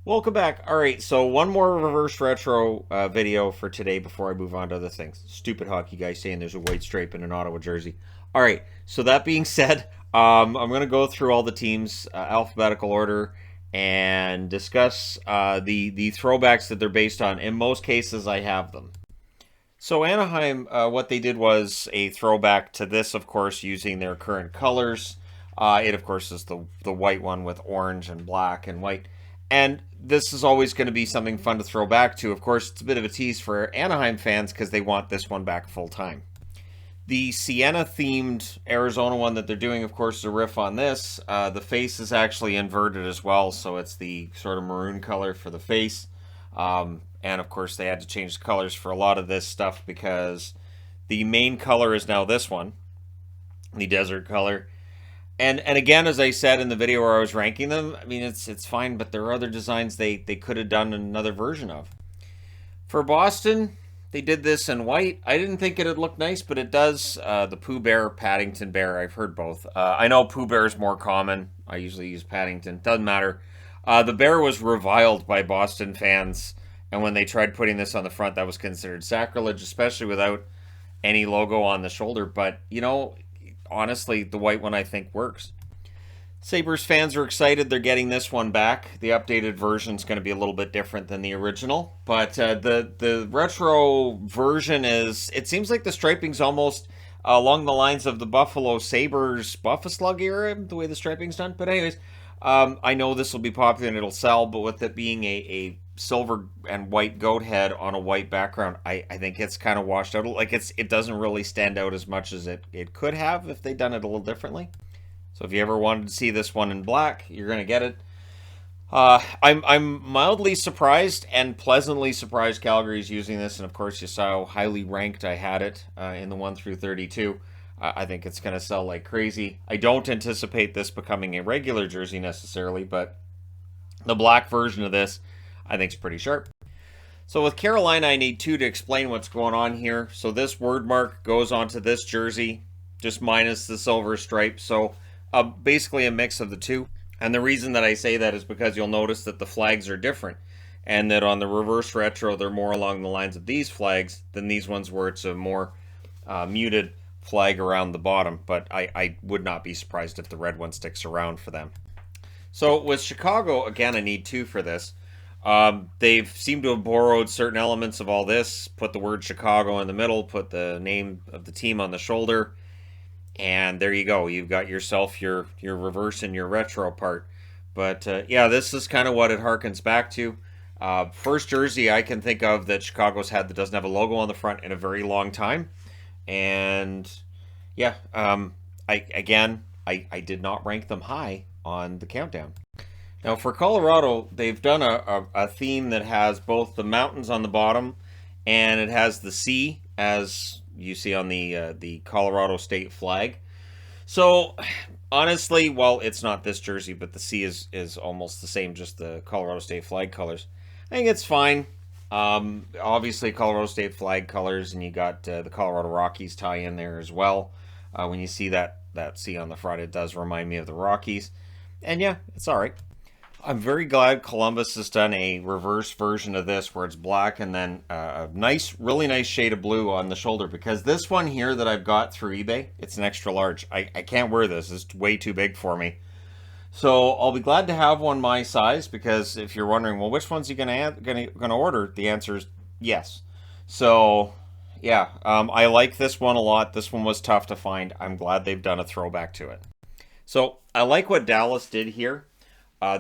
Welcome back. All right, so one more reverse retro video for today before I move on to other things. Stupid hockey guy saying there's a white stripe in an Ottawa jersey. All right, so that being said, I'm going to go through all the teams alphabetical order and discuss the throwbacks that they're based on. In most cases, I have them. So Anaheim, what they did was a throwback to this, of course, using their current colors. It, of course, is the white one with orange and black and white. And this is always going to be something fun to throw back to. Of course, it's a bit of a tease for Anaheim fans because they want this one back full time. The Sienna-themed Arizona one that they're doing, of course, is a riff on this. The face is actually inverted as well, so it's the sort of maroon color for the face. And, of course, they had to change the colors for a lot of this stuff because the main color is now this one, the desert color. And again, as I said in the video where I was ranking them, I mean, it's fine, but there are other designs they could have done another version of. For Boston, they did this in white. I didn't think it'd look nice, but it does. The Pooh Bear, Paddington Bear, I've heard both. I know Pooh Bear is more common. I usually use Paddington. Doesn't matter. The bear was reviled by Boston fans, and when they tried putting this on the front, that was considered sacrilege, especially without any logo on the shoulder. But, you know, honestly, the white one I think works. Sabres fans are excited they're getting this one back. The updated version is going to be a little bit different than the original, but the retro version is, it seems like the striping's almost along the lines of the Buffalo Sabres Buffaslug era, the way the striping's done. But anyways, I know this will be popular and it'll sell, but with it being a silver and white goat head on a white background, I think it's kind of washed out. Like it doesn't really stand out as much as it could have if they'd done it a little differently. So if you ever wanted to see this one in black, you're gonna get it. I'm mildly surprised and pleasantly surprised Calgary's using this, and of course you saw how highly ranked I had it in the 1 through 32. I think it's gonna sell like crazy. I don't anticipate this becoming a regular jersey necessarily, but the black version of this I think is pretty sharp. So with Carolina, I need two to explain what's going on here. So this word mark goes onto this jersey, just minus the silver stripe. So basically a mix of the two. And the reason that I say that is because you'll notice that the flags are different. And that on the reverse retro, they're more along the lines of these flags than these ones where it's a more muted flag around the bottom. But I would not be surprised if the red one sticks around for them. So with Chicago, again, I need two for this. They've seemed to have borrowed certain elements of all this, put the word Chicago in the middle, put the name of the team on the shoulder, and there you go. You've got yourself your reverse and your retro part. But yeah, this is kind of what it harkens back to. First jersey I can think of that Chicago's had that doesn't have a logo on the front in a very long time. And yeah, I did not rank them high on the countdown. Now for Colorado, they've done a theme that has both the mountains on the bottom and it has the sea as you see on the Colorado state flag. So honestly, well, it's not this jersey, but the sea is almost the same, just the Colorado state flag colors. I think it's fine. Obviously Colorado state flag colors, and you got the Colorado Rockies tie in there as well. When you see that sea on the front, it does remind me of the Rockies. And yeah, it's all right. I'm very glad Columbus has done a reverse version of this where it's black and then a nice, really nice shade of blue on the shoulder, because this one here that I've got through eBay, it's an extra large. I can't wear this. It's way too big for me. So I'll be glad to have one my size, because if you're wondering, well, which one's you gonna order? The answer is yes. So yeah, I like this one a lot. This one was tough to find. I'm glad they've done a throwback to it. So I like what Dallas did here.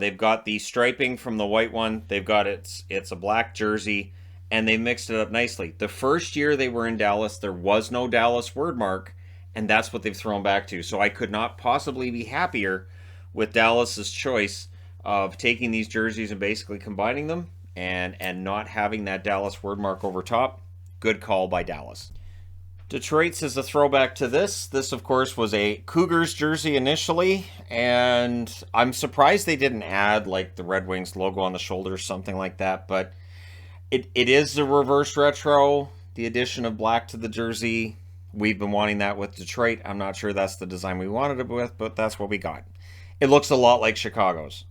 They've got the striping from the white one. They've got it's a black jersey, and they mixed it up nicely. The first year they were in Dallas, there was no Dallas word mark, and that's what they've thrown back to. So I could not possibly be happier with Dallas's choice of taking these jerseys and basically combining them and not having that Dallas word mark over top. Good call by Dallas. Detroit's is a throwback to this. This, of course, was a Cougars jersey initially, and I'm surprised they didn't add like the Red Wings logo on the shoulder or something like that, but it is the reverse retro, the addition of black to the jersey. We've been wanting that with Detroit. I'm not sure that's the design we wanted it with, but that's what we got. It looks a lot like Chicago's.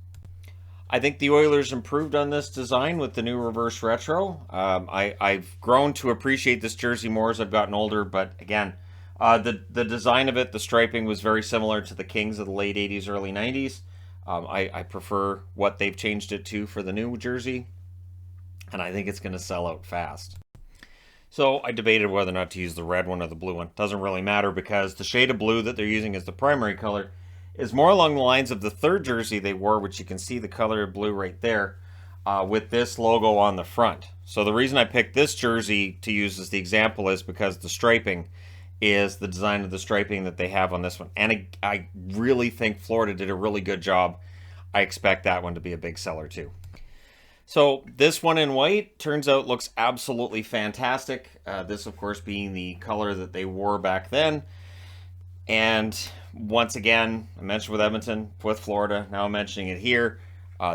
I think the Oilers improved on this design with the new reverse retro. I've grown to appreciate this jersey more as I've gotten older, but again, the design of it, the striping was very similar to the Kings of the late 80s, early 90s. I prefer what they've changed it to for the new jersey, and I think it's going to sell out fast. So I debated whether or not to use the red one or the blue one. Doesn't really matter because the shade of blue that they're using as the primary color is more along the lines of the third jersey they wore, which you can see the color of blue right there, with this logo on the front. So the reason I picked this jersey to use as the example is because the striping is the design of the striping that they have on this one. And I really think Florida did a really good job. I expect that one to be a big seller too. So this one in white turns out looks absolutely fantastic. This, of course, being the color that they wore back then. And once again, I mentioned with Edmonton, with Florida, now I'm mentioning it here.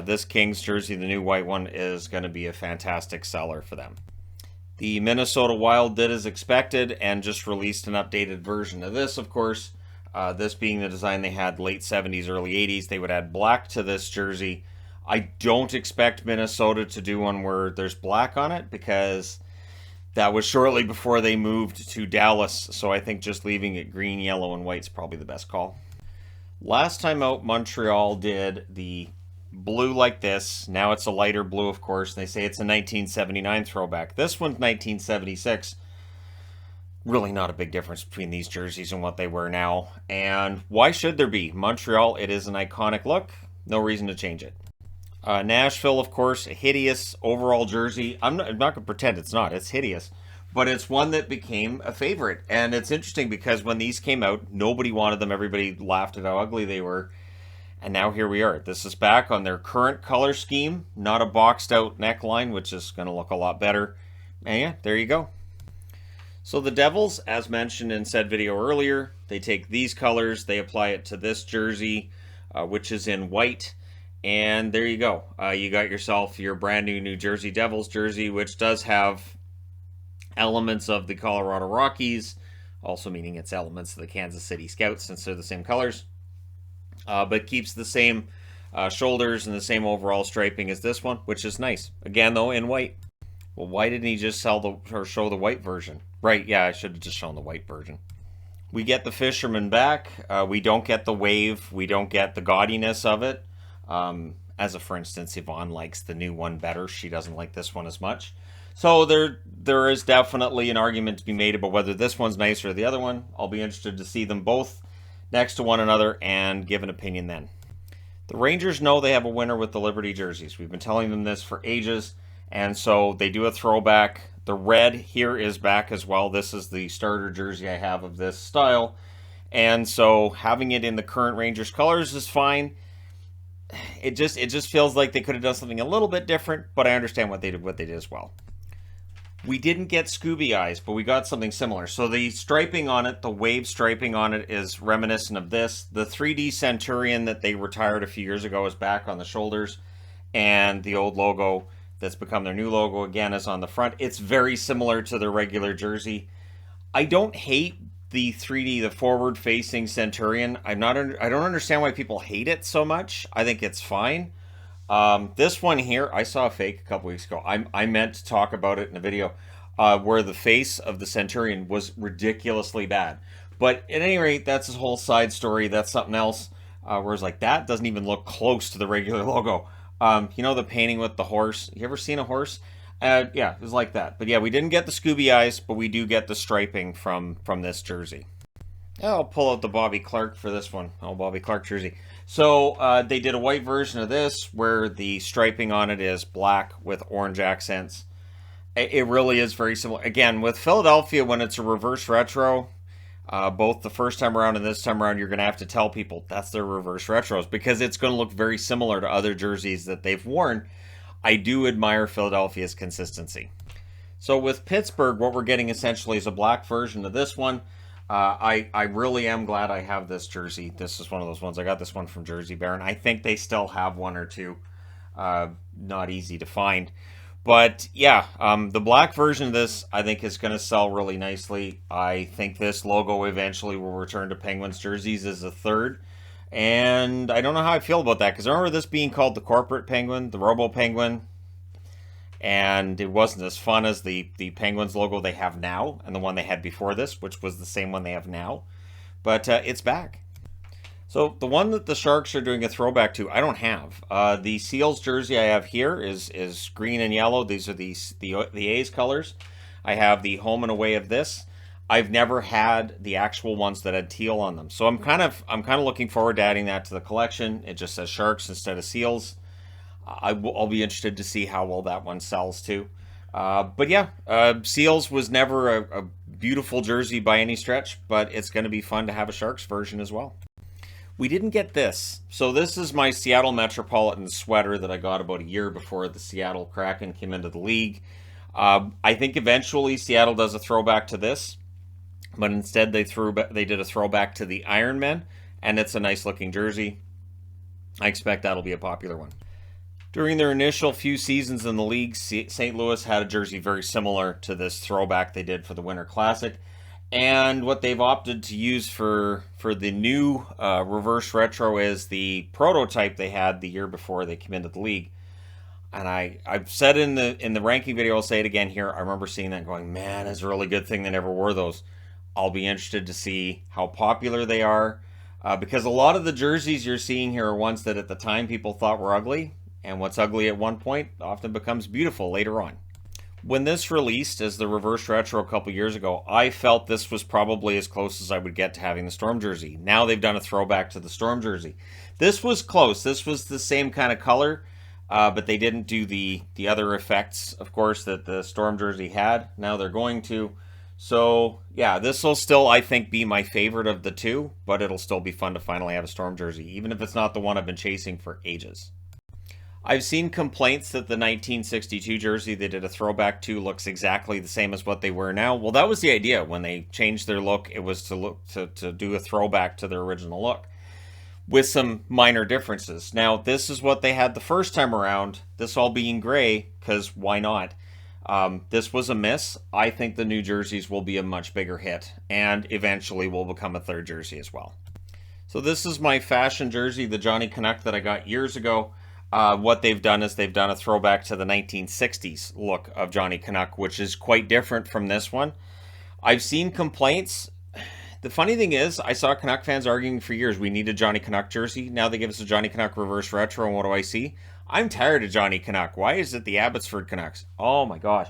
This Kings jersey, the new white one, is going to be a fantastic seller for them. The Minnesota Wild did as expected and just released an updated version of this, of course. This being the design they had late 70s, early 80s. They would add black to this jersey. I don't expect Minnesota to do one where there's black on it because that was shortly before they moved to Dallas. So I think just leaving it green, yellow, and white is probably the best call. Last time out, Montreal did the blue like this. Now it's a lighter blue, of course. They say it's a 1979 throwback. This one's 1976. Really not a big difference between these jerseys and what they wear now. And why should there be? Montreal, it is an iconic look. No reason to change it. Nashville, of course, a hideous overall jersey. I'm not going to pretend it's not. It's hideous. But it's one that became a favorite. And it's interesting because when these came out, nobody wanted them. Everybody laughed at how ugly they were. And now here we are. This is back on their current color scheme. Not a boxed out neckline, which is going to look a lot better. And yeah, there you go. So the Devils, as mentioned in said video earlier, they take these colors, they apply it to this jersey, which is in white. And there you go. You got yourself your brand new New Jersey Devils jersey, which does have elements of the Colorado Rockies, also meaning it's elements of the Kansas City Scouts since they're the same colors, but keeps the same shoulders and the same overall striping as this one, which is nice. Again, though, in white. Well, why didn't he just show the white version? Right, yeah, I should have just shown the white version. We get the Fisherman back. We don't get the wave. We don't get the gaudiness of it. As a for instance, Yvonne likes the new one better. She doesn't like this one as much. So there is definitely an argument to be made about whether this one's nicer or the other one. I'll be interested to see them both next to one another and give an opinion then. The Rangers know they have a winner with the Liberty jerseys. We've been telling them this for ages, and so they do a throwback. The red here is back as well. This is the starter jersey I have of this style, and so having it in the current Rangers colors is fine. It just feels like they could have done something a little bit different, but I understand what they did as well. We didn't get Scooby eyes, but we got something similar. So the striping on it, the wave striping on it, is reminiscent of this. The 3D Centurion that they retired a few years ago is back on the shoulders, and the old logo that's become their new logo again is on the front. It's very similar to their regular jersey. I don't hate the 3D, the forward-facing Centurion. I don't understand why people hate it so much. I think it's fine. This one here, I saw a fake a couple weeks ago. I meant to talk about it in a video where the face of the Centurion was ridiculously bad. But at any rate, that's a whole side story. That's something else. Whereas like that doesn't even look close to the regular logo. You know the painting with the horse? You ever seen a horse? Yeah, it was like that. But yeah, we didn't get the Scooby eyes, but we do get the striping from this jersey. I'll pull out the Bobby Clark for this one. Oh, Bobby Clark jersey. So they did a white version of this where the striping on it is black with orange accents. It really is very similar. Again, with Philadelphia, when it's a reverse retro, both the first time around and this time around, you're going to have to tell people that's their reverse retros because it's going to look very similar to other jerseys that they've worn. I do admire Philadelphia's consistency. So with Pittsburgh, what we're getting essentially is a black version of this one. I really am glad I have this jersey. This is one of those ones. I got this one from Jersey Baron. I think they still have one or two. Not easy to find. But yeah, the black version of this I think is going to sell really nicely. I think this logo eventually will return to Penguins jerseys as a third. And I don't know how I feel about that, because I remember this being called the corporate penguin, the Robo Penguin, and it wasn't as fun as the Penguins logo they have now and the one they had before this, which was the same one they have now. But it's back. So the one that the Sharks are doing a throwback to, I don't have. The Seals jersey I have here is green and yellow. These are the A's colors. I have the home and away of this. I've never had the actual ones that had teal on them, so I'm kind of looking forward to adding that to the collection. It just says Sharks instead of Seals. I'll be interested to see how well that one sells too. But yeah, Seals was never a beautiful jersey by any stretch, but it's going to be fun to have a Sharks version as well. We didn't get this. So this is my Seattle Metropolitan sweater that I got about a year before the Seattle Kraken came into the league. I think eventually Seattle does a throwback to this, but instead they did a throwback to the Ironmen, and it's a nice looking jersey. I expect that'll be a popular one. During their initial few seasons in the league, St. Louis had a jersey very similar to this throwback they did for the Winter Classic. And what they've opted to use for the new reverse retro is the prototype they had the year before they came into the league. And I've said in the ranking video, I'll say it again here, I remember seeing that and going, man, it's a really good thing they never wore those. I'll be interested to see how popular they are, because a lot of the jerseys you're seeing here are ones that at the time people thought were ugly, and what's ugly at one point often becomes beautiful later on. When this released as the reverse retro a couple years ago, I felt this was probably as close as I would get to having the Storm jersey. Now they've done a throwback to the Storm jersey. This was close. This was the same kind of color, but they didn't do the other effects, of course, that the Storm jersey had. Now they're going to. So, yeah, this will still, I think, be my favorite of the two, but it'll still be fun to finally have a Storm jersey, even if it's not the one I've been chasing for ages. I've seen complaints that the 1962 jersey they did a throwback to looks exactly the same as what they wear now. Well, that was the idea. When they changed their look, it was to do a throwback to their original look with some minor differences. Now, this is what they had the first time around, this all being gray, because why not? This was a miss. I think the new jerseys will be a much bigger hit, and eventually will become a third jersey as well. So this is my fashion jersey, the Johnny Canuck that I got years ago. What they've done is they've done a throwback to the 1960s look of Johnny Canuck, which is quite different from this one. I've seen complaints. The funny thing is, I saw Canuck fans arguing for years, we need a Johnny Canuck jersey. Now they give us a Johnny Canuck reverse retro, and what do I see? I'm tired of Johnny Canuck. Why is it the Abbotsford Canucks? Oh my gosh.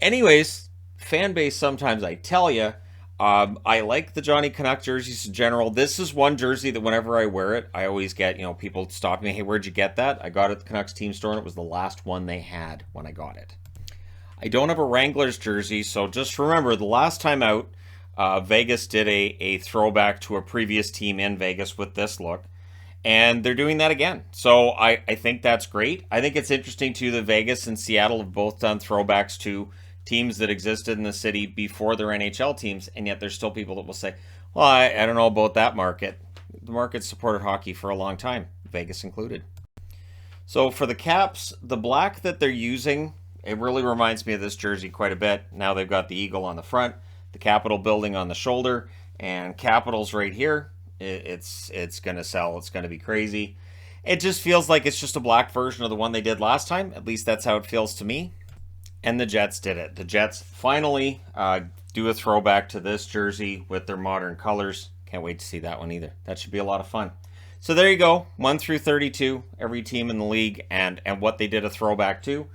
Anyways, fan base sometimes, I tell you, I like the Johnny Canuck jerseys in general. This is one jersey that whenever I wear it, I always get, people stop me, hey, where'd you get that? I got it at the Canucks team store, and it was the last one they had when I got it. I don't have a Wranglers jersey, so just remember, the last time out, Vegas did a throwback to a previous team in Vegas with this look, and they're doing that again. So I think that's great. I think it's interesting, too, that Vegas and Seattle have both done throwbacks to teams that existed in the city before their NHL teams, and yet there's still people that will say, well, I don't know about that market. The market supported hockey for a long time, Vegas included. So for the Caps, the black that they're using, it really reminds me of this jersey quite a bit. Now they've got the eagle on the front, the Capitol building on the shoulder, and Capitals right here. It's going to sell. It's going to be crazy. It just feels like it's just a black version of the one they did last time. At least that's how it feels to me. And the Jets did it. The Jets finally do a throwback to this jersey with their modern colors. Can't wait to see that one either. That should be a lot of fun. So there you go. 1 through 32, every team in the league and what they did a throwback to.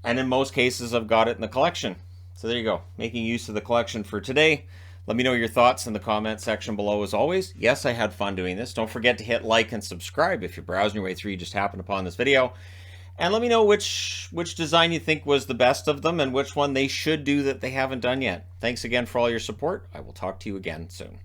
And in most cases, I've got it in the collection. So there you go. Making use of the collection for today. Let me know your thoughts in the comment section below as always. Yes, I had fun doing this. Don't forget to hit like and subscribe if you're browsing your way through, you just happened upon this video. And let me know which design you think was the best of them and which one they should do that they haven't done yet. Thanks again for all your support. I will talk to you again soon.